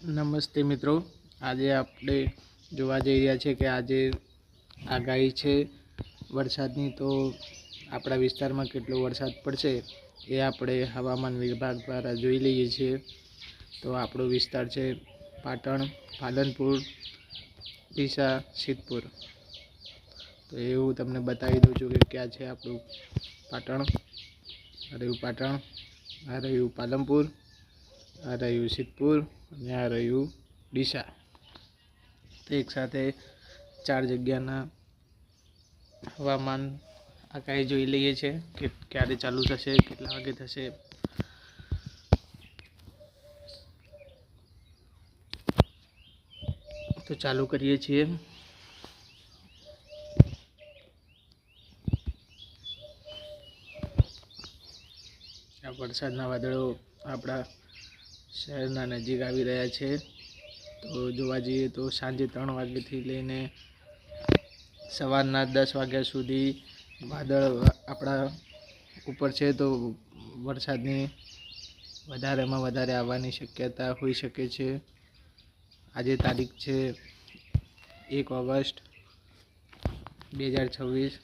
નમસ્તે મિત્રો, આજે આપણે જોવા જઈ રહ્યા છીએ કે આજે આગાહી છે વરસાદની. તો આપણા વિસ્તારમાં કેટલો વરસાદ પડશે એ આપણે હવામાન વિભાગ દ્વારા જોઈ લઈએ છીએ. તો આપણો વિસ્તાર છે પાટણ, પાલનપુર, ડીસા, સિદ્ધપુર. તો એવું તમને બતાવી દઉં છું કે ક્યાં છે આપણું પાટણ. આ રહ્યું પાટણ, આ રહ્યું પાલનપુર, આ રહ્યું સિદ્ધપુર અને આ રહ્યું ડીસા. તો એક સાથે 4 જગ્યાના હવામાન આગાહી જોઈ લઈએ છીએ કે ક્યારે ચાલુ થશે, કેટલા વાગે થશે. તો ચાલુ કરીએ છીએ. આ વરસાદના વાદળો આપણા શહેરના નજીક આવી રહ્યા છે. તો જોવા જઈએ તો સાંજે 3 વાગ્યાથી લઈને સવારના 10 વાગ્યા સુધી વાદળ આપણા ઉપર છે. તો વરસાદની વધારેમાં વધારે આવવાની શક્યતા હોઈ શકે છે. આજે તારીખ છે 1 ઓગસ્ટ 2026.